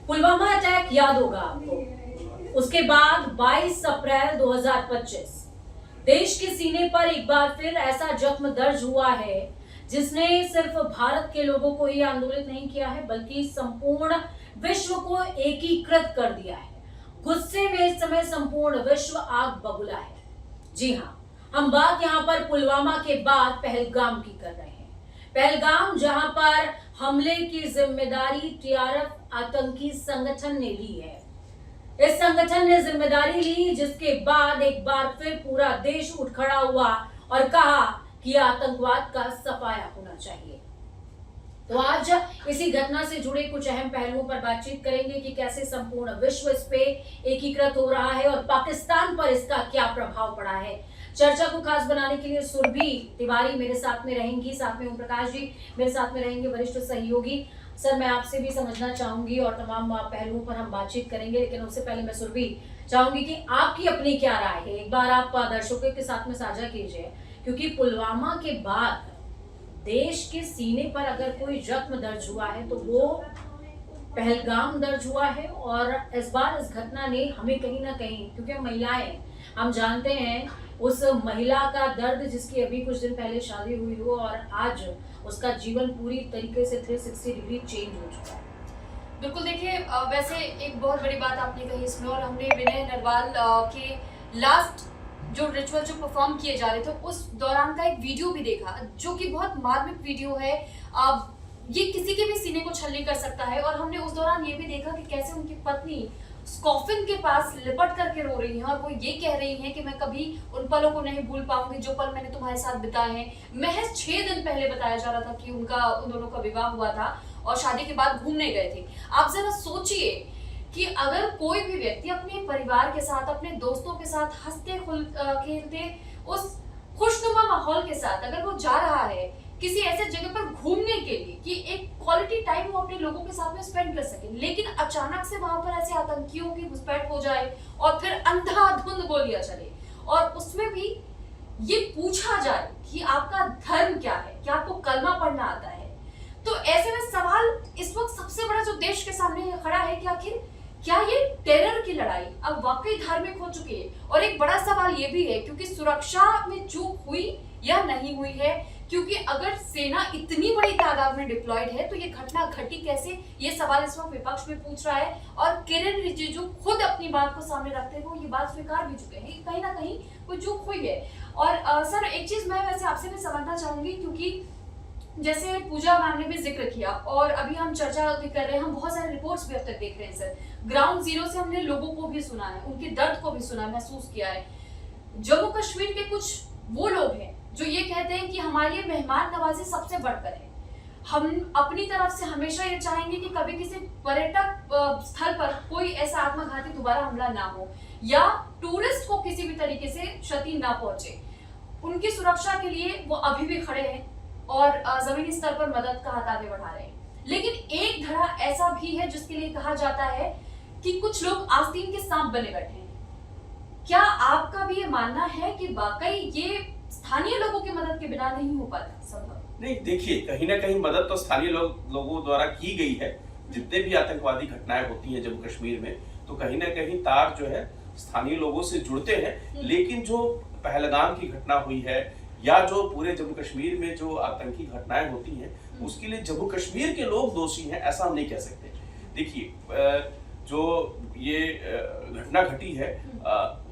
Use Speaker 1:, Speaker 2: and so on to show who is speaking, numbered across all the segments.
Speaker 1: Pulwama attack याद होगा आपको। उसके बाद 22 अप्रैल 2025 देश के सीने पर एक बार फिर ऐसा जख्म दर्ज हुआ है जिसने सिर्फ भारत के लोगों को ही आंदोलित नहीं किया है बल्कि संपूर्ण विश्व को एकीकृत कर दिया है। गुस्से में इस समय संपूर्ण विश्व आग बबूला है। जी हाँ, हम बात यहाँ पर पुलवामा के बाद पहलगाम की कर रहे हैं। पहलगाम जहां पर हमले की जिम्मेदारी टीआरएफ आतंकी संगठन ने ली है। इस संगठन ने जिम्मेदारी ली जिसके बाद एक बार फिर पूरा देश उठ खड़ा हुआ और कहा कि आतंकवाद का सफाया होना चाहिए। तो आज इसी घटना से जुड़े कुछ अहम पहलुओं पर बातचीत करेंगे कि कैसे संपूर्ण विश्व इस पे एकीकृत हो रहा है और पाकिस्तान पर इसका क्या प्रभाव पड़ा है। चर्चा को खास बनाने के लिए सुरभि तिवारी मेरे साथ में रहेंगी, साथ में ओम प्रकाश जी मेरे साथ में रहेंगे, वरिष्ठ सहयोगी। सर, मैं आपसे भी समझना चाहूंगी और तमाम पहलुओं पर हम बातचीत करेंगे, लेकिन उससे पहले मैं सुरभि चाहूंगी कि आपकी अपनी क्या राय है, एक बार आप दर्शकों के साथ में साझा कीजिए। क्योंकि पुलवामा के बाद देश के सीने पर अगर कोई जख्म दर्ज हुआ है तो वो पहलगाम दर्ज हुआ है। और इस बार इस घटना ने हमें कहीं ना कहीं, क्योंकि हम महिलाएं, हम जानते हैं उस महिला का दर्द जिसकी अभी कुछ दिन पहले शादी हुई हो और आज उसका जीवन पूरी तरीके से 360 डिग्री चेंज हो चुका है।
Speaker 2: बिल्कुल, देखिए वैसे एक बहुत बड़ी बात आपने कही इसमें, और हमने विनय नरवाल के लास्ट जो रिचुअल जो परफॉर्म किए जा रहे थे उस दौरान का एक वीडियो भी देखा जो कि बहुत मार्मिक वीडियो है। ये किसी के भी सीने को छलनी कर सकता है। और हमने उस दौरान ये भी देखा कि कैसे उनकी पत्नी कॉफिन के पास लिपट करके रो रही हैं और वो ये कह रही हैं कि मैं कभी उन पलों को नहीं भूल पाऊंगी जो पल मैंने तुम्हारे साथ बिताए हैं। महज 6 दिन पहले बताया जा रहा था कि उन दोनों का विवाह हुआ था और शादी के बाद घूमने गए थे। आप जरा सोचिए कि अगर कोई भी व्यक्ति अपने परिवार के साथ, अपने दोस्तों के साथ हंसते खेलते उस खुशनुमा माहौल के साथ अगर वो जा रहा है किसी ऐसे जगह पर घूमने के लिए कि एक क्वालिटी टाइम वो अपने लोगों के साथ में स्पेंड कर सके, लेकिन अचानक से वहां पर ऐसे आतंकियों की घुसपैठ हो जाए और फिर अंधाधुंध गोलियां चले और उसमें भी ये पूछा जाए कि आपका धर्म क्या है, क्या आपको कलमा पढ़ना आता है। तो ऐसे में सवाल इस वक्त सबसे बड़ा जो देश के सामने खड़ा है कि आखिर क्या ये टेरर की लड़ाई अब वाकई धार्मिक हो चुकी है। और एक बड़ा सवाल ये भी है क्योंकि सुरक्षा में चूक हुई या नहीं हुई है, क्योंकि अगर सेना इतनी बड़ी तादाद में डिप्लॉयड है तो ये घटना घटी कैसे, ये सवाल इस वक्त विपक्ष में पूछ रहा है। और किरण रिजिजू खुद अपनी बात को सामने रखते हुए ये बात स्वीकार भी चुके हैं, कहीं ना कहीं कोई चूक हुई है। और सर, एक चीज मैं वैसे आपसे भी समझना चाहूंगी, क्योंकि जैसे पूजा मैम ने भी जिक्र किया और अभी हम चर्चा भी कर रहे हैं, हम बहुत सारे रिपोर्ट्स भी अब तक देख रहे हैं सर, ग्राउंड जीरो से हमने लोगों को भी सुना है, उनके दर्द को भी सुना, महसूस किया है। जम्मू कश्मीर के कुछ वो लोग हैं जो ये कहते हैं कि हमारे लिए मेहमान नवाजी सबसे बढ़कर है। हम अपनी तरफ से हमेशा ये चाहेंगे कि कभी किसी पर्यटक स्थल पर कोई ऐसा आत्मघाती दोबारा हमला ना हो या टूरिस्ट को किसी भी तरीके से क्षति ना पहुंचे। उनकी सुरक्षा के लिए वो अभी भी खड़े हैं और जमीनी स्तर पर मदद का हाथ आगे बढ़ा रहे हैं। लेकिन एक धड़ा ऐसा भी है जिसके लिए कहा जाता है कि कुछ लोग आस्तीन के सांप बने बैठे हैं। क्या आपका भी ये मानना है कि वाकई ये स्थानीय लोगों की मदद के बिना नहीं हो पाता संभव?
Speaker 3: नहीं, देखिए, कहीं ना कहीं मदद तो स्थानीय लोगों द्वारा की गई है। जितने भी आतंकवादी घटनाएं होती हैं जम्मू कश्मीर में तो कहीं ना कहीं तार जो है स्थानीय लोगों से जुड़ते हैं। लेकिन जो पहलगाम की घटना हुई है या जो पूरे जम्मू कश्मीर में जो आतंकी घटनाएं होती हैं उसके लिए जम्मू कश्मीर के लोग दोषी हैं ऐसा हम नहीं कह सकते। देखिए, जो ये घटना घटी है,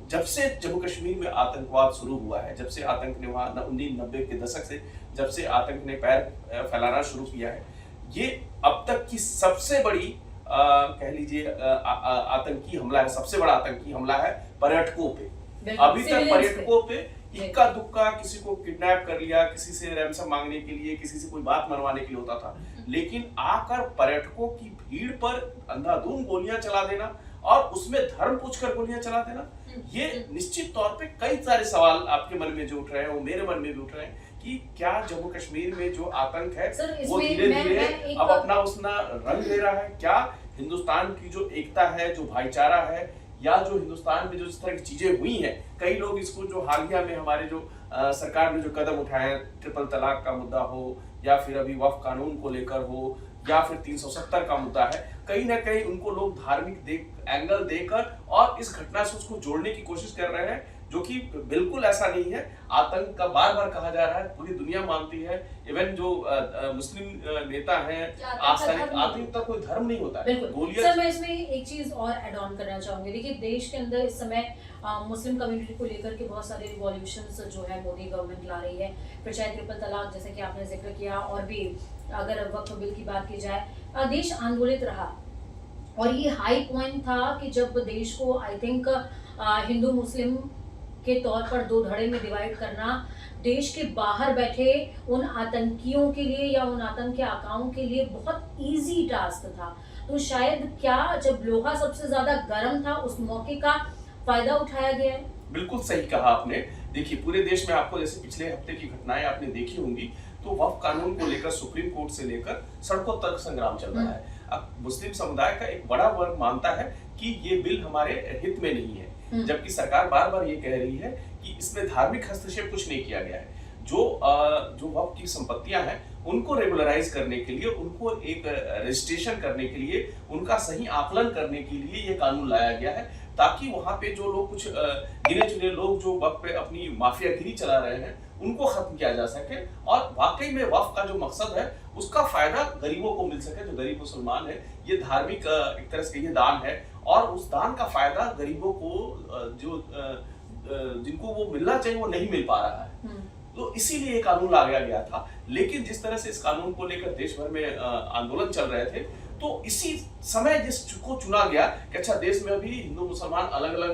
Speaker 3: जब से जम्मू कश्मीर में आतंकवाद शुरू हुआ है, जब से आतंक ने वहां 1990 के दशक से जब से आतंक ने पैर फैलाना शुरू किया है, ये अब तक की सबसे बड़ी कह लीजिए आतंकी हमला है, सबसे बड़ा आतंकी हमला है पर्यटकों पे। अभी तक पर्यटकों पे इक्का दुक्का किसी को किडनैप कर लिया, किसी से रैंसम मांगने के लिए, किसी से कोई बात मनवाने के लिए होता था, लेकिन आकर पर्यटकों की भीड़ पर अंधाधुंध गोलियां चला देना और उसमें धर्म पूछकर गोलियां चला देना, ये निश्चित तौर पे कई सारे सवाल आपके मन में जो उठ रहे हैं वो मेरे मन में भी उठ रहे हैं कि क्या जम्मू कश्मीर में जो आतंक है वो धीरे धीरे अब अपना उसना रंग ले रहा है? क्या हिंदुस्तान की जो एकता है, जो भाईचारा है, या जो हिंदुस्तान में जो इस तरह की चीजें हुई हैं, कई लोग इसको जो हालिया में हमारे जो सरकार ने जो कदम उठाए हैं, ट्रिपल तलाक का मुद्दा हो या फिर अभी वक्फ कानून को लेकर हो या फिर 370 का मुद्दा है, कहीं ना कहीं उनको लोग धार्मिक एंगल देकर और इस घटना से उसको जोड़ने की कोशिश कर रहे हैं, जो कि बिल्कुल ऐसा नहीं है। आतंक का बार बार कहा जा रहा है, पूरी दुनिया मानती है, इवन जो मुस्लिम नेता हैं, आतंक का कोई धर्म नहीं होता है।
Speaker 1: बिल्कुल सर, मैं इसमें एक चीज और ऐड ऑन करना चाहूंगी। देखिए, देश के अंदर इस समय मुस्लिम कम्युनिटी को लेकर के बहुत सारे रिवॉल्यूशंस जो है मोदी गवर्नमेंट ला रही है, फिर चाहे ट्रिपल तलाक जैसे कि आपने जिक्र किया, और भी अगर वक्फ बिल की बात की जाए, देश आंदोलित रहा। और ये हाई पॉइंट था कि जब देश को आई थिंक हिंदू मुस्लिम के तौर पर दो धड़े में डिवाइड करना देश के बाहर बैठे उन आतंकियों के लिए या उन आतंक के आकाओं के लिए बहुत इजी टास्क था। तो शायद क्या जब लोहा सबसे ज्यादा गर्म था उस मौके का फायदा उठाया गया है।
Speaker 3: बिल्कुल सही कहा आपने। देखिए, पूरे देश में आपको जैसे पिछले हफ्ते की घटनाएं आपने देखी होंगी, तो वक्फ कानून को लेकर सुप्रीम कोर्ट से लेकर सड़कों तक संग्राम चल रहा है। अब मुस्लिम समुदाय का एक बड़ा वर्ग मानता है कि ये बिल हमारे हित में नहीं है, जबकि सरकार बार बार ये कह रही है कि इसमें धार्मिक हस्तक्षेप कुछ नहीं किया गया है। जो वक्फ की संपत्तियां हैं उनको रेगुलराइज करने के लिए, उनको एक रजिस्ट्रेशन करने के लिए, उनका सही आकलन करने के लिए ये कानून लाया गया है, ताकि वहां पे जो लोग कुछ गिने चुने लोग जो वक्फ पे अपनी माफियागिरी चला रहे हैं उनको खत्म किया जा सके, और वाकई में वक्फ का जो मकसद है उसका फायदा गरीबों को मिल सके। जो गरीब मुसलमान है, ये धार्मिक एक तरह से ये दान है, और उस दान का फायदा गरीबों को जिनको वो मिलना चाहिए वो नहीं मिल पा रहा है। तो इसीलिए ये कानून लाया गया था। लेकिन जिस तरह से इस कानून को लेकर देश भर में आंदोलन चल रहे थे, तो इसी समय जिसको चुना गया कि अच्छा, देश में अभी हिंदू मुसलमान अलग अलग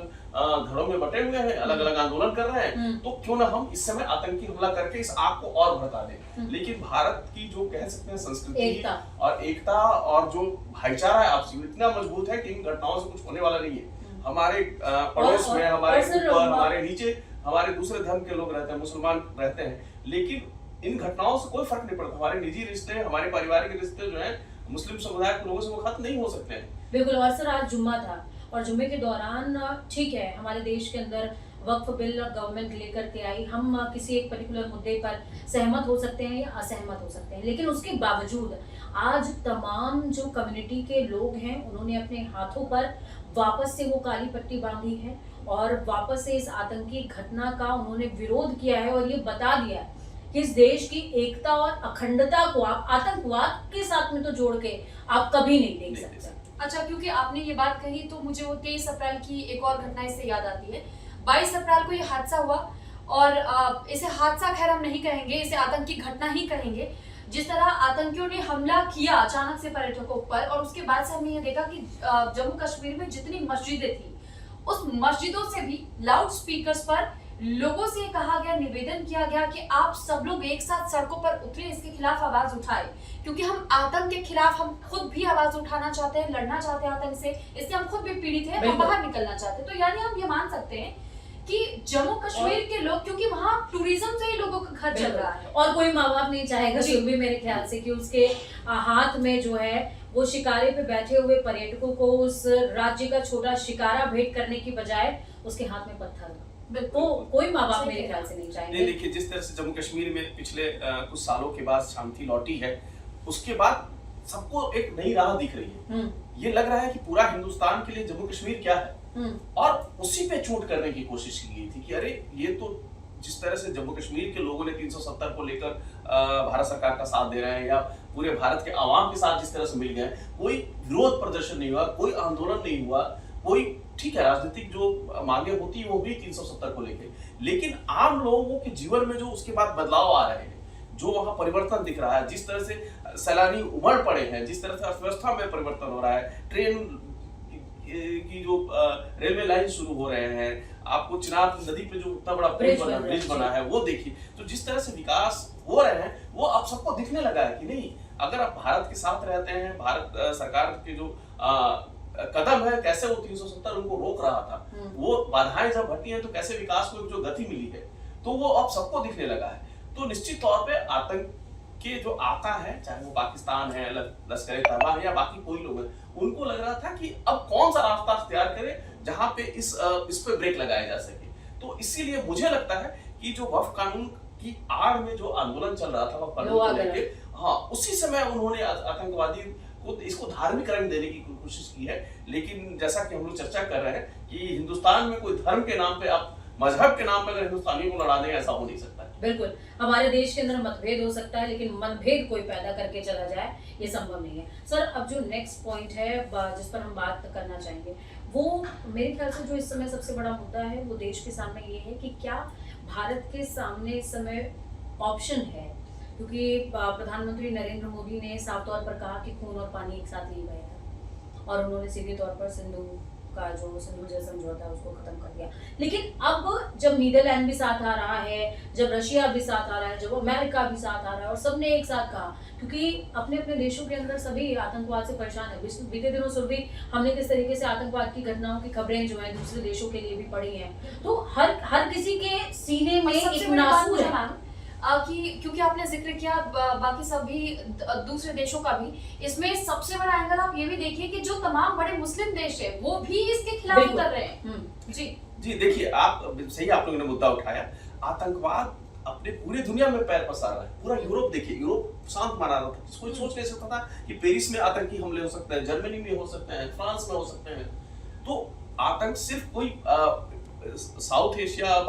Speaker 3: घरों में बटे हुए हैं, अलग अलग आंदोलन कर रहे हैं, तो क्यों ना हम इस समय आतंकी हमला करके इस आग को और भड़का दें। लेकिन भारत की जो कह सकते हैं संस्कृति और एकता और जो भाईचारा है आपसी, इतना मजबूत है कि इन घटनाओं से कुछ होने वाला नहीं है। हमारे पड़ोस में, हमारे ऊपर, हमारे नीचे हमारे दूसरे धर्म के लोग रहते हैं, मुसलमान रहते हैं, लेकिन इन घटनाओं से कोई फर्क नहीं पड़ता। हमारे निजी रिश्ते, हमारे पारिवारिक रिश्ते जो है मुस्लिम समुदाय के लोगों से वो खत्म नहीं हो सकते हैं।
Speaker 1: बिल्कुल। और सर, आज जुम्मा था और जुम्मे के दौरान ठीक है, हमारे देश के अंदर वक्फ बिल गवर्नमेंट लेकर के आई, हम किसी एक पर्टिकुलर मुद्दे पर सहमत हो सकते हैं या असहमत हो सकते हैं, लेकिन उसके बावजूद आज तमाम जो कम्युनिटी के लोग हैं उन्होंने अपने हाथों पर वापस से वो काली पट्टी बांधी है और वापस से इस आतंकी घटना का उन्होंने विरोध किया है, और ये बता दिया है कि इस देश की एकता और अखंडता को आप आतंकवाद के साथ में तो जोड़ के आप कभी नहीं देख सकते।
Speaker 2: अच्छा, क्योंकि आपने ये बात कही तो मुझे वो 23 अप्रैल की एक और घटना इससे याद आती है। 22 अप्रैल को ये हादसा हुआ, और इसे हादसा खैर हम नहीं कहेंगे, इसे आतंकी घटना ही कहेंगे। जिस तरह आतंकियों ने हमला किया अचानक से पर्यटकों पर, और उसके बाद से हमने ये देखा कि जम्मू कश्मीर में जितनी मस्जिदें थी उस मस्जिदों से भी लाउड स्पीकर्स पर लोगों से कहा गया, निवेदन किया गया कि आप सब लोग एक साथ सड़कों पर उतरे, इसके खिलाफ आवाज उठाए, क्योंकि हम आतंक के खिलाफ हम खुद भी आवाज उठाना चाहते हैं, लड़ना चाहते हैं आतंक से, इससे हम खुद भी पीड़ित हैं, हम बाहर निकलना चाहते हैं। तो यानी हम ये मान सकते हैं कि जम्मू कश्मीर के लोग, क्योंकि वहाँ टूरिज्म से ही लोगों का घर चल रहा है,
Speaker 1: और कोई माँ बाप नहीं चाहेगा भी मेरे ख्याल से कि उसके हाथ में जो है वो शिकारे पे बैठे हुए पर्यटकों को उस राज्य का छोटा शिकारा भेंट करने की बजाय उसके हाथ में पत्थर, तो कोई माँ बाप मेरे ख्याल से नहीं चाहेंगे।
Speaker 3: देखिए, जिस तरह से जम्मू कश्मीर में पिछले कुछ सालों के बाद शांति लौटी है, उसके बाद सबको एक नई राह दिख रही है। ये लग रहा है कि पूरा हिंदुस्तान के लिए जम्मू कश्मीर क्या है, और उसी पे चोट करने की कोशिश की गई थी कि अरे ये तो जिस तरह से जम्मू कश्मीर के लोगों ने 370 को लेकर भारत सरकार का साथ दे रहे हैं, या पूरे भारत के आवाम के साथ जिस तरह से मिल गए, कोई विरोध प्रदर्शन नहीं हुआ, कोई आंदोलन नहीं हुआ, कोई ठीक है राजनीतिक जो मांगे होती वो भी 370 को लेकर, लेकिन आम लोगों के जीवन में जो उसके बाद बदलाव आ रहे हैं, जो वहां परिवर्तन दिख रहा है, जिस तरह से सैलानी उमड़ पड़े हैं, जिस तरह से अर्थव्यवस्था में परिवर्तन हो रहा है, ट्रेन की जो रेलवे लाइन शुरू हो रहे हैं, आपको चिनाब नदी पे जो इतना बड़ा ब्रिज बना है वो देखिए, तो जिस तरह से विकास हो रहे हैं वो अब सबको दिखने लगा है कि नहीं, अगर आप भारत के साथ रहते हैं, भारत सरकार के जो कदम है, कैसे वो 370 उनको रोक रहा था, वो बाधाएं जब हटी हैं तो कैसे विकास को जो गति मिली है, तो वो अब सबको दिखने लगा है। तो निश्चित तौर पे आतंक के जो आता है, चाहे वो पाकिस्तान है, लश्कर-ए-तैयबा है या बाकी कोई लोग हैं, उनको लग रहा था कि अब कौन सा रास्ता अख्तियार करे जहां पे इस पे ब्रेक लगाया जा सके। तो इसीलिए मुझे लगता है कि जो वक्फ कानून की आड़ में जो आंदोलन चल रहा था वक्फ कानून को लेके, हाँ, उसी समय उन्होंने आतंकवादी खुद इसको धार्मिक रंग देने की कोशिश की है। लेकिन जैसा कि हम लोग चर्चा कर रहे हैं कि हिंदुस्तान में कोई धर्म के नाम पे, आप मजहब के नाम पे अगर हिंदुस्तानियों को लड़ा दें, ऐसा हो नहीं सकता है।
Speaker 1: बिल्कुल, हमारे देश के अंदर मतभेद हो सकता है, लेकिन मनभेद कोई पैदा करके चला जाए ये संभव नहीं है। सर, अब जो नेक्स्ट पॉइंट है जिस पर हम बात करना चाहेंगे, वो मेरे ख्याल से जो इस समय सबसे बड़ा मुद्दा है वो देश के सामने ये है कि क्या भारत के सामने इस समय ऑप्शन है, क्योंकि प्रधानमंत्री नरेंद्र मोदी ने साफ तौर पर कहा कि खून और पानी एक साथ नहीं बहेगा, और उन्होंने सीधे तौर पर सिंधु जल समझौता उसको खत्म कर दिया। लेकिन अब जब नीदरलैंड भी साथ आ रहा है, जब रशिया भी साथ आ रहा है, जब अमेरिका भी साथ आ रहा है, और सबने एक साथ कहा, क्योंकि अपने अपने देशों के अंदर सभी आतंकवाद से परेशान है। बीते दिनों से भी हमने किस तरीके से आतंकवाद की घटनाओं की खबरें जो है दूसरे देशों के लिए भी पड़ी हैं, तो हर किसी के सीने में
Speaker 2: सबसे
Speaker 1: एक
Speaker 2: बड़ी बात
Speaker 1: नासूर
Speaker 2: मुझे
Speaker 1: है
Speaker 2: मैम, कि क्योंकि आपने जिक्र किया बाकी सभी दूसरे देशों का भी, इसमें सबसे बड़ा एंगल आप ये भी देखिए कि जो तमाम बड़े मुस्लिम देश है वो भी इसके खिलाफ
Speaker 1: बिल्कुल।
Speaker 2: उतर रहे हैं। जी
Speaker 3: देखिए, आप लोगों ने मुद्दा उठाया। आतंकवाद अपने पूरी दुनिया में पैर पसार रहा है। पूरा यूरोप देखिए, यूरोप शांत माना रहा था, कोई सोच नहीं सकता था कि पेरिस में आतंकी हमले हो सकते हैं, जर्मनी में हो सकते हैं, फ्रांस में हो सकते हैं। तो आतंक सिर्फ कोई साउथ एशिया,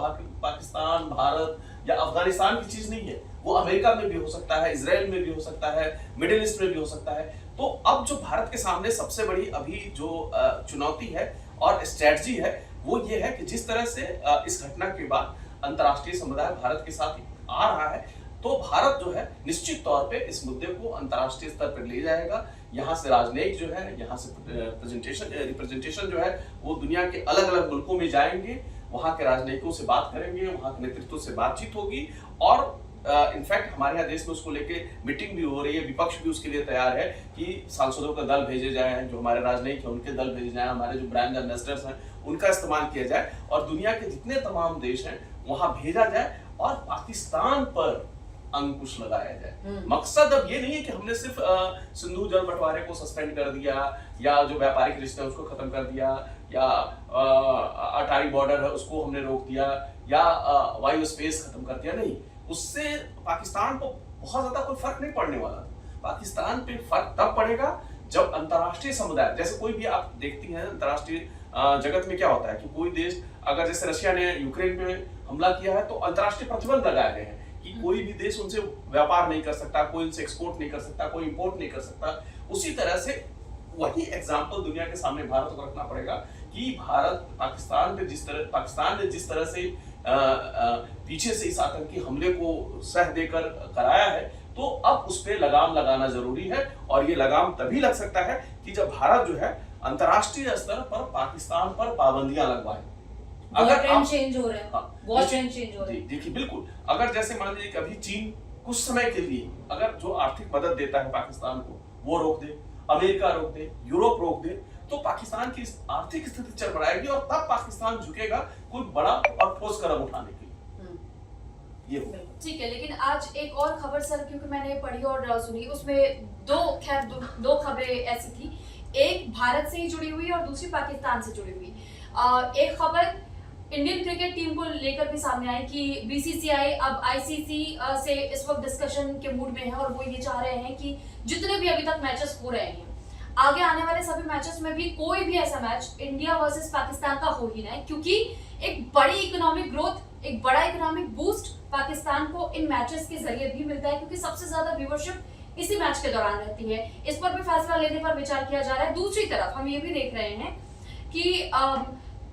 Speaker 3: पाकिस्तान, भारत या अफगानिस्तान की चीज नहीं है, वो अमेरिका में भी हो सकता है, इजराइल में भी हो सकता है, मिडिल ईस्ट में भी हो सकता है। तो अब जो भारत के सामने सबसे बड़ी अभी जो चुनौती है और स्ट्रेटजी है वो ये है कि जिस तरह से इस घटना के बाद अंतर्राष्ट्रीय समुदाय भारत के साथ आ रहा है, तो भारत जो है निश्चित तौर पे इस मुद्दे को अंतर्राष्ट्रीय स्तर पर ले जाएगा। यहाँ से राजनयिक जो है, यहाँ से रिप्रेजेंटेशन जो है वो दुनिया के अलग अलग मुल्कों में जाएंगे, वहाँ के राजनयिकों से बात करेंगे, वहाँ के नेतृत्व से बातचीत होगी, और इनफैक्ट हमारे यहाँ देश में उसको लेके मीटिंग भी हो रही है। विपक्ष भी उसके लिए तैयार है कि सांसदों का दल भेजे जाए, जो हमारे राजनयिक हैं उनके दल भेजे जाए, हमारे जो ब्रांड एम्बेसडर्स हैं उनका इस्तेमाल किया जाए, और दुनिया के जितने तमाम देश हैं वहां भेजा जाए और पाकिस्तान पर अंकुश लगाया जाए। मकसद अब ये नहीं है कि हमने सिर्फ सिंधु जल बंटवारे को सस्पेंड कर दिया, या जो व्यापारिक रिश्ते हैं उसको खत्म कर दिया, या अटारी बॉर्डर है उसको हमने रोक दिया, या वायु स्पेस खत्म कर दिया। नहीं, उससे पाकिस्तान को बहुत ज्यादा कोई फर्क नहीं पड़ने वाला। पाकिस्तान पे फर्क तब पड़ेगा जब अंतर्राष्ट्रीय समुदाय, जैसे कोई भी आप देखती हैं अंतर्राष्ट्रीय जगत में क्या होता है कि कोई देश, अगर जैसे रशिया ने यूक्रेन पे हमला किया है तो अंतर्राष्ट्रीय प्रतिबंध लगाए गए हैं कि कोई भी देश उनसे व्यापार नहीं कर सकता, कोई उनसे एक्सपोर्ट नहीं कर सकता, कोई इंपोर्ट नहीं कर सकता। उसी तरह से वही एग्जाम्पल दुनिया के सामने भारत को रखना पड़ेगा कि पाकिस्तान ने जिस तरह से पीछे से इस आतंकी हमले को सह देकर कराया है, तो अब उस पर लगाम लगाना जरूरी है। और ये लगाम तभी लग सकता है कि जब भारत जो है अंतर्राष्ट्रीय स्तर पर पाकिस्तान पर पाबंदियां लगवाए।
Speaker 1: ट्रेंड चेंज हो रहा है।
Speaker 3: देखिए, बिल्कुल, अगर जैसे मान लीजिए कि अभी चीन कुछ समय के लिए अगर जो आर्थिक मदद देता है पाकिस्तान को वो रोक दे, अमेरिका रोक दे, यूरोप रोक दे, तो पाकिस्तान की आर्थिक स्थिति चरमराएगी और तब पाकिस्तान झुकेगा कोई बड़ा और ठोस कदम उठाने के लिए। ये
Speaker 2: ठीक है, लेकिन आज एक और खबर सर, क्योंकि मैंने पढ़ी और सुनी, उसमें दो खबरें ऐसी थी, एक भारत से ही जुड़ी हुई और दूसरी पाकिस्तान से जुड़ी हुई। एक खबर इंडियन क्रिकेट टीम को लेकर भी सामने आई कि बीसीसीआई अब आईसीसी से इस वक्त डिस्कशन के मूड में है, और वो ये चाह रहे हैं कि जितने भी अभी तक मैचेस हो रहे हैं, आगे आने वाले सभी मैचेस में भी कोई भी ऐसा मैच इंडिया वर्सेस पाकिस्तान का हो ही ना, क्योंकि एक बड़ी इकोनॉमिक ग्रोथ, एक बड़ा इकोनॉमिक बूस्ट पाकिस्तान को इन मैचेस के जरिए भी मिलता है, क्योंकि सबसे ज्यादा व्यूअरशिप इसी मैच के दौरान रहती है। इस पर भी फैसला लेने पर विचार किया जा रहा है। दूसरी तरफ हम ये भी देख रहे हैं कि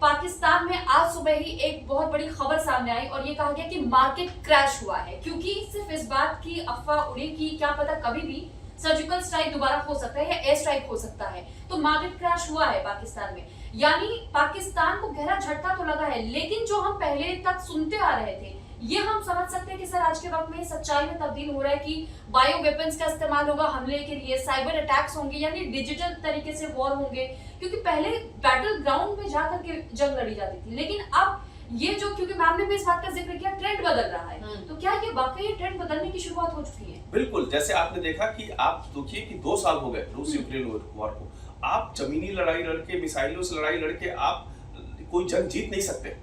Speaker 2: पाकिस्तान में आज सुबह ही एक बहुत बड़ी खबर सामने आई और ये कहा गया कि मार्केट क्रैश हुआ है, क्योंकि सिर्फ इस बात की अफवाह उड़ी कि क्या पता कभी भी सर्जिकल स्ट्राइक दोबारा हो सकता है या एयर स्ट्राइक हो सकता है। तो मार्केट क्रैश हुआ है पाकिस्तान में, यानी पाकिस्तान को गहरा झटका तो लगा है, लेकिन जो हम पहले तक सुनते आ रहे थे ये हम समझ सकते हैं कि सर आज के वक्त में सच्चाई में तब्दील हो रहा है कि बायो वेपन्स का इस्तेमाल होगा हमले के लिए, साइबर अटैक्स होंगे, यानी डिजिटल तरीके से वॉर होंगे, क्योंकि पहले बैटल ग्राउंड में जाकर के जंग लड़ी जाती थी, लेकिन अब ये जो, क्योंकि मैम ने भी इस बात का जिक्र किया, ट्रेंड बदल रहा है, तो क्या ये वाकई ट्रेंड बदलने की शुरुआत हो चुकी है?
Speaker 3: बिल्कुल, जैसे आपने देखा कि आप देखिए कि 2 साल हो गए रूस यूक्रेन वॉर को, आप जमीनी लड़ाई लड़के, मिसाइलों से लड़ाई लड़के आप कोई जंग जीत नहीं सकते।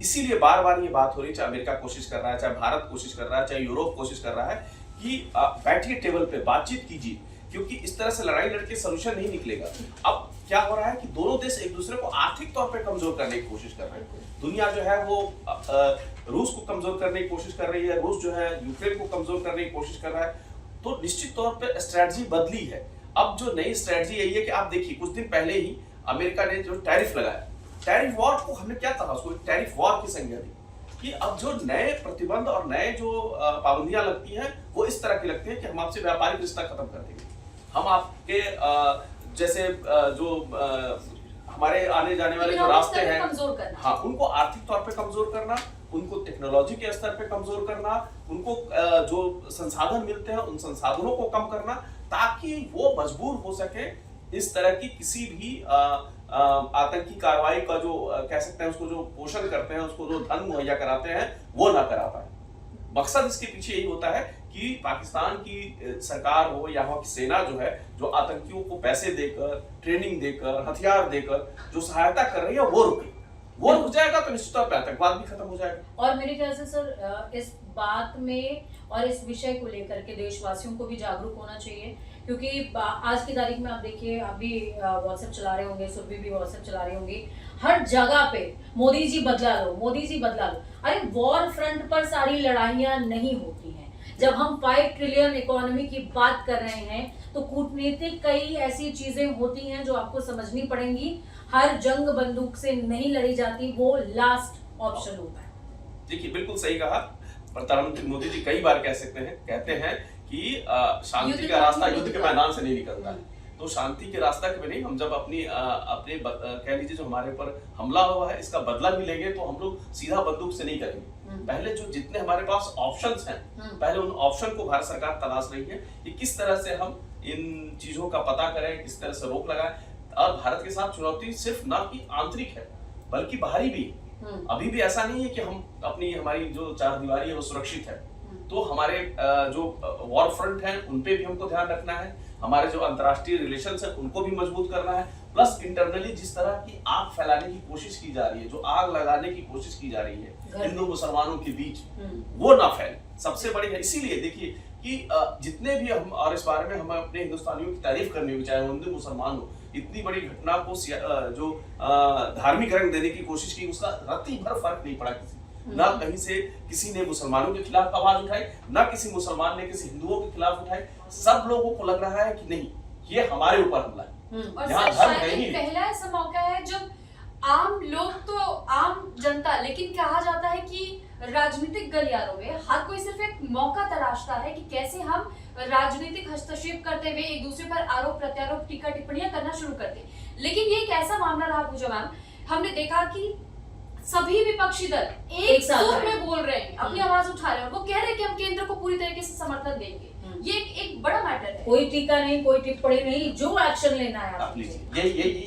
Speaker 3: इसीलिए बार बार ये बात हो रही है, चाहे अमेरिका कोशिश कर रहा है, चाहे भारत कोशिश कर रहा है, चाहे यूरोप कोशिश कर रहा है कि बैठिए टेबल पे बातचीत कीजिए क्योंकि इस तरह से लड़ाई लड़के सोल्यूशन नहीं निकलेगा। अब क्या हो रहा है कि दोनों देश एक दूसरे को आर्थिक तौर पे कमजोर करने की कोशिश कर रहे हैं। दुनिया जो है वो रूस को कमजोर करने की कोशिश कर रही है, रूस जो है यूक्रेन को कमजोर करने की कोशिश कर रहा है। तो निश्चित तौर पे स्ट्रेटजी बदली है। अब जो नई स्ट्रेटजी यही है कि आप देखिए कुछ दिन पहले ही अमेरिका ने जो टैरिफ लगाया, टैरिफ वॉर को हमने क्या कहा, उसको टैरिफ वॉर की संज्ञा दी कि अब जो नए प्रतिबंध और नए जो पाबंदियां लगती हैं वो इस तरह की लगती है कि हम आपसे व्यापारिक रिश्ता खत्म कर देंगे, हम आपके जैसे जो हमारे आने जाने वाले जो रास्ते हैं
Speaker 1: कमजोर करना,
Speaker 3: हाँ उनको आर्थिक तौर पे कमजोर करना, उनको टेक्नोलॉजी के स्तर पे कमजोर करना, उनको जो संसाधन मिलते हैं उन संसाधनों को कम करना, ताकि वो मजबूर हो सके इस तरह की किसी भी आतंकी कार्रवाई का जो कह सकते हैं उसको जो पोषण करते हैं, उसको जो धन मुहैया कराते हैं वो ना करा पाए। मकसद इसके पीछे यही होता है कि पाकिस्तान की सरकार हो या वहां की सेना जो है, जो आतंकियों को पैसे देकर, ट्रेनिंग देकर, हथियार देकर जो सहायता कर रही है वो रुके। वो रुक जाएगा तो निश्चित तौर पर आतंकवाद भी खत्म हो जाएगा।
Speaker 1: और मेरे ख्याल से सर इस बात में और इस विषय को लेकर के देशवासियों को भी जागरूक होना चाहिए, क्योंकि आज की तारीख में आप देखिए, आप भी व्हाट्सएप चला रहे होंगे, सुरभि भी व्हाट्सएप चला रही होंगी, हर जगह पे मोदी जी बदला लो, मोदी जी बदला लो। अरे वॉर फ्रंट पर सारी लड़ाइयां नहीं होती हैं। जब हम 5 ट्रिलियन इकोनॉमी की बात कर रहे हैं तो कूटनीतिक कई ऐसी चीजें होती हैं जो आपको समझनी पड़ेंगी। हर जंग बंदूक से नहीं लड़ी जाती, वो लास्ट ऑप्शन होता है।
Speaker 3: देखिए बिल्कुल सही कहा, प्रधानमंत्री मोदी जी कई बार कहते हैं कि शांति का रास्ता युद्ध के मैदान से नहीं निकलता है। तो शांति के रास्ता के नहीं, हम जब अपने कह लीजिए जो हमारे ऊपर हमला हुआ है इसका बदला भी लेंगे तो हम लोग सीधा बंदूक से नहीं करेंगे। पहले जो जितने हमारे पास ऑप्शंस हैं, पहले उन ऑप्शन को भारत सरकार तलाश रही है कि किस तरह से हम इन चीजों का पता करें, किस तरह से रोक लगाएं। और भारत के साथ चुनौती सिर्फ ना कि आंतरिक है बल्कि बाहरी भी है। अभी भी ऐसा नहीं है कि हम हमारी जो चारदीवारी है वो सुरक्षित है। तो हमारे जो वॉर फ्रंट हैं उन पे भी हमको ध्यान रखना है, हमारे जो अंतर्राष्ट्रीय रिलेशंस हैं उनको भी मजबूत करना है, प्लस इंटरनली जिस तरह की आग फैलाने की कोशिश की जा रही है, जो आग लगाने की कोशिश की जा रही है हिंदू मुसलमानों के बीच, वो ना फैले, सबसे बड़ी है। इसीलिए देखिए कि जितने भी हम, और इस बारे में हमें अपने हिंदुस्तानियों की तारीफ करनी होगी, चाहे हिंदू मुसलमान हो, इतनी बड़ी घटना को जो धार्मिक रंग देने की कोशिश की, उसका रत्ती भर फर्क नहीं पड़ा किसी, ना कहीं से किसी ने मुसलमानों के खिलाफ आवाज उठाई, ना किसी मुसलमान ने किसी हिंदुओं के खिलाफ उठाई। सब लोगों को लग रहा है कि नहीं, ये हमारे ऊपर हमला है।
Speaker 2: और शायद पहला ऐसा मौका है जब आम लोग तो आम जनता, लेकिन कहा जाता है कि राजनीतिक गलियारों में हर कोई सिर्फ एक मौका तलाशता है कि कैसे हम राजनीतिक हस्तक्षेप करते हुए एक दूसरे पर आरोप प्रत्यारोप, टीका टिप्पणियां करना शुरू करते हैं। लेकिन ये एक ऐसा मामला रहा पूजा मैम, हमने देखा कि सभी विपक्षी दल एक सुर में बोल रहे हैं, अपनी आवाज उठा रहे हैं, वो कह रहे हैं कि हम केंद्र को पूरी तरीके से समर्थन देंगे। ये एक बड़ा मैटर है।
Speaker 1: कोई टीका नहीं, कोई टिप्पणी नहीं, जो एक्शन लेना है आप
Speaker 3: लीजिए।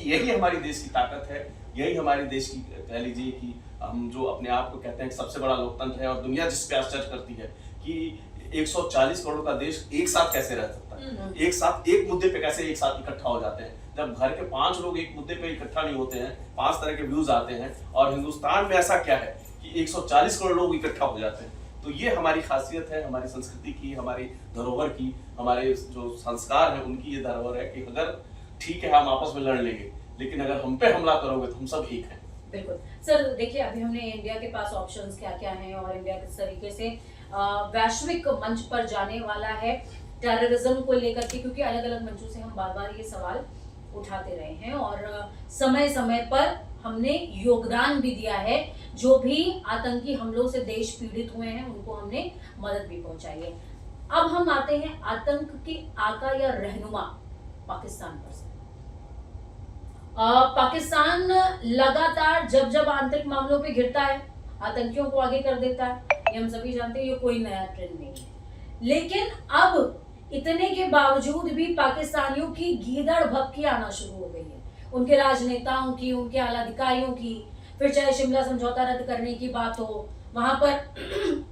Speaker 3: यही हमारी देश की ताकत है, यही हमारे देश की कह लीजिए कि हम जो अपने आप को कहते हैं सबसे बड़ा लोकतंत्र है, और दुनिया जिस पे आश्चर्य करती है कि 140 करोड़ का देश एक साथ कैसे रह सकता है, एक साथ एक मुद्दे पे कैसे एक साथ इकट्ठा हो जाते हैं। जब घर के 5 लोग एक मुद्दे पे इकट्ठा नहीं होते हैं, 5 तरह के व्यूज आते हैं, और हिंदुस्तान में ऐसा क्या है कि 140 करोड़ लोग इकट्ठा हो जाते हैं। तो ये हमारी खासियत है, हमारी संस्कृति की, हमारी धरोहर की, हमारे जो संस्कार है उनकी ये धरोहर है कि अगर ठीक है हम आपस में लड़ लेंगे, लेकिन अगर हम पे हमला करोगे तो हम सब एक हैं।
Speaker 1: बिल्कुल सर, देखिए अभी हमने इंडिया के पास ऑप्शंस क्या क्या हैं, और इंडिया किस तरीके से वैश्विक मंच पर जाने वाला है टेररिज्म को लेकर के, क्योंकि अलग अलग मंचों से हम बार बार ये सवाल उठाते रहे हैं, और समय समय पर हमने योगदान भी दिया है। जो भी आतंकी हमलों से देश पीड़ित हुए हैं उनको हमने मदद भी पहुंचाई है। अब हम आते हैं आतंक के आका या रहनुमा पाकिस्तान पर। पाकिस्तान लगातार जब जब आंतरिक मामलों पे घिरता है, आतंकियों को आगे कर देता है, ये हम सभी जानते हैं, ये कोई नया ट्रेंड नहीं है। लेकिन अब इतने के बावजूद भी पाकिस्तानियों की गीदड़ भपकी आना शुरू हो गई है, उनके राजनेताओं की, उनके आला अधिकारियों की। फिर चाहे शिमला समझौता रद्द करने की बात हो, वहां पर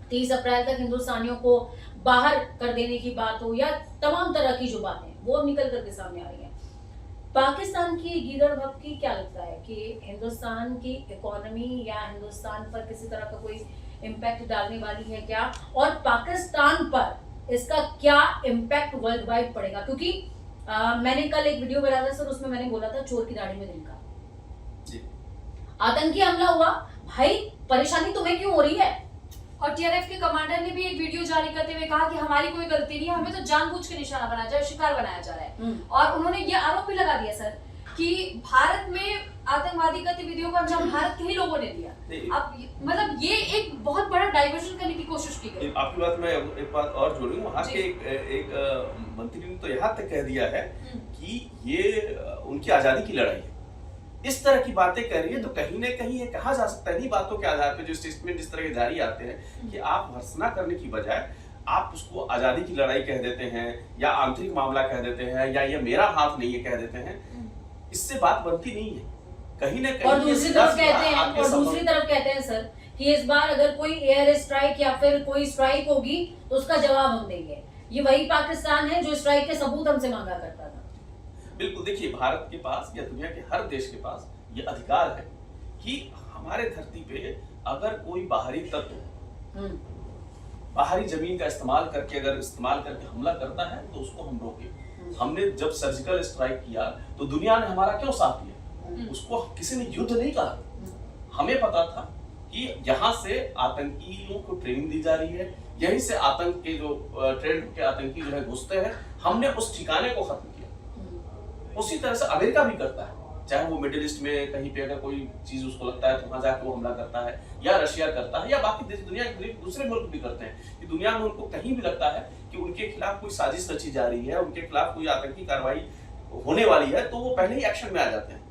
Speaker 1: 30 अप्रैल तक हिंदुस्तानियों को बाहर कर देने की बात हो, या तमाम तरह की जो बातें वो अब निकल करके सामने आ रही है। पाकिस्तान की गीदड़ भपकी क्या लगता है कि हिंदुस्तान की इकोनॉमी या हिंदुस्तान पर किसी तरह का कोई इम्पैक्ट डालने वाली है क्या? और पाकिस्तान पर इसका क्या इम्पैक्ट वर्ल्ड वाइड पड़ेगा? क्योंकि मैंने कल एक वीडियो बनाया था सर, उसमें मैंने बोला था चोर की दाढ़ी में तिनका।
Speaker 3: जी।
Speaker 1: आतंकी हमला हुआ, भाई परेशानी तुम्हें क्यों हो रही है?
Speaker 2: और टीआरएफ के कमांडर ने भी एक वीडियो जारी करते हुए कहा कि हमारी कोई गलती नहीं है, हमें तो जानबूझ के निशाना बनाया जा रहा है, शिकार बनाया जा रहा है। और उन्होंने ये आरोप भी लगा दिया सर कि भारत में आतंकवादी गतिविधियों का अंजाम भारत के ही लोगों ने दिया। अब मतलब ये एक बहुत बड़ा डाइवर्जन करने की कोशिश की गई।
Speaker 3: आपकी बात में एक बात और जोड़ूं, वहाँ के एक मंत्री ने तो यहाँ तक कह दिया है कि ये उनकी आजादी की लड़ाई है। इस तरह की बातें कर रही है तो कहीं ना कहीं ये कहा जा सकता है, इन्हीं बातों के आधार पे जो स्टेटमेंट इस तरह के जारी आते हैं कि आप भर्त्सना करने की बजाय आप उसको आजादी की लड़ाई कह देते हैं या आंतरिक मामला कह देते हैं या ये मेरा हाथ नहीं है कह देते हैं, इससे बात बनती नहीं है कहीं ना कहीं।
Speaker 1: और दूसरी तरफ कहते हैं सर कि इस बार अगर कोई एयर स्ट्राइक या फिर कोई स्ट्राइक होगी तो उसका जवाब हम देंगे। ये वही पाकिस्तान है जो स्ट्राइक के सबूत हमसे मांगा करता था।
Speaker 3: बिल्कुल, देखिए भारत के पास या दुनिया के हर देश के पास ये अधिकार है कि हमारे धरती पे अगर कोई बाहरी तत्व बाहरी जमीन का इस्तेमाल करके हमला करता है तो उसको हम रोके। हमने जब सर्जिकल स्ट्राइक किया तो दुनिया ने हमारा क्यों साथ दिया? उसको किसी ने युद्ध नहीं कहा। हमें पता था कि यहाँ से आतंकियों को ट्रेनिंग दी जा रही है, यहीं से आतंक के जो ट्रेंड के आतंकी जो है घुसते हैं, हमने उस ठिकाने को खत्म किया। उसी तरह से अमेरिका भी करता है, चाहे वो मिडिल ईस्ट में कहीं पे अगर कोई चीज उसको लगता है तो वहां जाके वो हमला करता है, या रशिया करता है, या बाकी देश दुनिया के दूसरे मुल्क भी करते हैं कि दुनिया में उनको कहीं भी लगता है कि उनके खिलाफ कोई साजिश रची जा रही है, उनके खिलाफ कोई आतंकी कार्रवाई होने वाली है, तो वो पहले ही एक्शन में आ जाते हैं।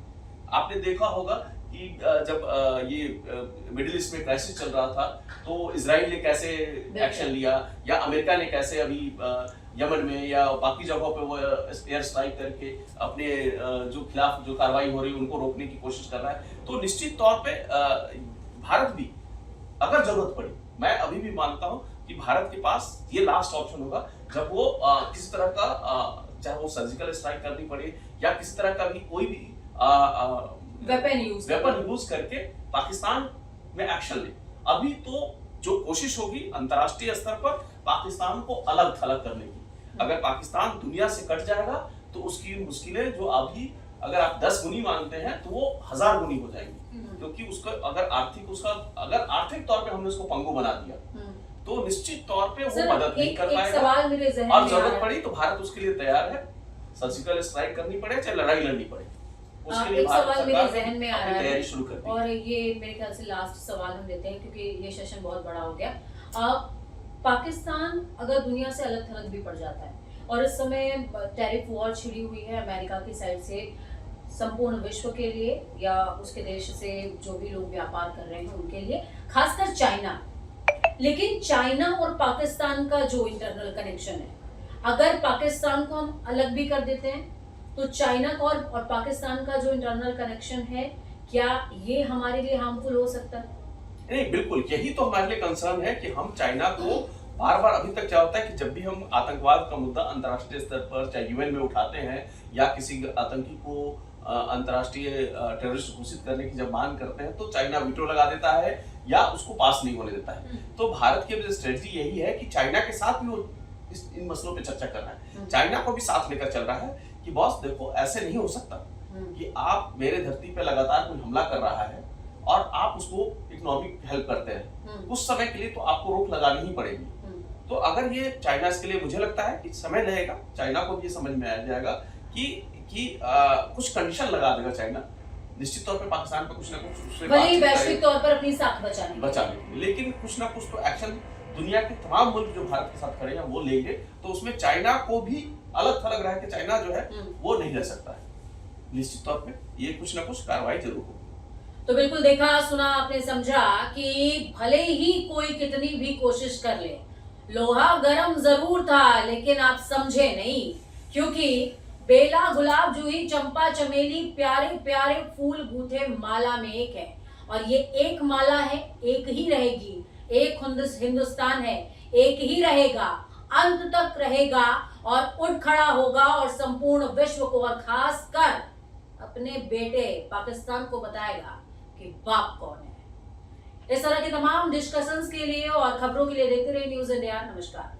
Speaker 3: आपने देखा होगा कि जब ये मिडिल ईस्ट में क्राइसिस चल रहा था तो इजराइल ने कैसे एक्शन लिया, या अमेरिका ने कैसे अभी यमन में या बाकी जगहों पे वो एयर स्ट्राइक करके अपने जो खिलाफ जो कार्रवाई हो रही है उनको रोकने की कोशिश कर रहा है। तो निश्चित तौर पे भारत भी अगर जरूरत पड़ी, मैं अभी भी मानता हूं कि भारत के पास ये लास्ट ऑप्शन होगा जब वो किसी तरह का चाहे वो सर्जिकल स्ट्राइक करनी पड़े या किसी तरह का भी कोई भी
Speaker 1: वेपन
Speaker 3: यूज करके पाकिस्तान में एक्शन ले। अभी तो जो कोशिश होगी अंतर्राष्ट्रीय स्तर पर पाकिस्तान को अलग थलग करने की, अगर पाकिस्तान दुनिया से कट जाएगा तो उसकी मुश्किलें जो अभी अगर आप 10 गुनी मानते हैं तो वो 1000 गुनी हो जाएंगी, क्योंकि उसका अगर आर्थिक तौर पे हमने उसको पंगु बना दिया तो निश्चित तौर पे वो मदद नहीं कर पाएगा। और जरूरत पड़ी तो भारत उसके लिए तैयार है, सर्जिकल स्ट्राइक करनी पड़े चाहे लड़ाई लड़नी पड़े, उसके लिए
Speaker 1: एक सवाल मेरे जहन में आ रहा है
Speaker 3: शुरू कर दी।
Speaker 1: और ये मेरे ख्याल से लास्ट सवाल हम देते हैं क्योंकि ये सेशन बहुत बड़ा हो गया। पाकिस्तान अगर दुनिया से अलग थलग भी पड़ जाता है और इस समय टैरिफ वॉर छिड़ी हुई है अमेरिका की साइड से संपूर्ण विश्व के लिए या उसके देश से जो भी लोग व्यापार कर रहे हैं उनके लिए, खासकर चाइना, लेकिन चाइना और पाकिस्तान का जो इंटरनल कनेक्शन है, अगर पाकिस्तान को हम अलग भी कर देते हैं तो चाइना का और पाकिस्तान का जो इंटरनल कनेक्शन है, क्या ये हमारे लिए हार्मफुल हो सकता है?
Speaker 3: नहीं, बिल्कुल, यही तो हमारे लिए कंसर्न है कि हम चाइना को बार बार, अभी तक क्या होता है कि जब भी हम आतंकवाद का मुद्दा अंतर्राष्ट्रीय स्तर पर चाहे यूएन में उठाते हैं या किसी आतंकी को अंतर्राष्ट्रीय टेररिस्ट घोषित करने की जब मांग करते हैं तो चाइना वीटो लगा देता है या उसको पास नहीं होने देता है। तो भारत की स्ट्रेटजी यही है कि चाइना के साथ भी वो इन मसलों पे चर्चा कर रहा है, चाइना को भी साथ लेकर चल रहा है कि बॉस देखो ऐसे नहीं हो सकता कि आप मेरे धरती पे लगातार कोई हमला कर रहा है और आप उसको इकोनॉमिक हेल्प करते हैं, कुछ समय के लिए तो आपको रोक लगानी ही पड़ेगी। तो अगर ये चाइना इसके लिए, मुझे लगता है कि समय लगेगा, चाइना को भी ये समझ में आ जाएगा कि कुछ कंडीशन लगा देगा चाइना, निश्चित तौर पे पाकिस्तान पे कुछ ना कुछ
Speaker 1: वैश्विक तौर पर अपनी साख बचाने,
Speaker 3: लेकिन कुछ ना कुछ तो एक्शन दुनिया के तमाम मुल्क जो भारत के साथ खड़े हैं वो लेंगे, तो उसमें चाइना को भी अलग थलग रह के चाइना जो है वो नहीं रह सकता है, निश्चित तौर पे ये कुछ ना कुछ कार्रवाई जरूर होगी।
Speaker 1: तो बिल्कुल देखा सुना आपने, समझा कि भले ही कोई कितनी भी कोशिश कर ले, लोहा गर्म जरूर था लेकिन आप समझे नहीं, क्योंकि बेला, गुलाब, जूही, चंपा, चमेली प्यारे प्यारे फूल गूंथे माला में एक है और ये एक माला है, एक ही रहेगी, एक हिंदुस्तान है, एक ही रहेगा, अंत तक रहेगा और उठ खड़ा होगा और संपूर्ण विश्व को और खास कर अपने बेटे पाकिस्तान को बताएगा कि बाप कौन है। इस तरह के तमाम डिस्कशंस के लिए और खबरों के लिए देखते रहिए न्यूज़ इंडिया। नमस्कार।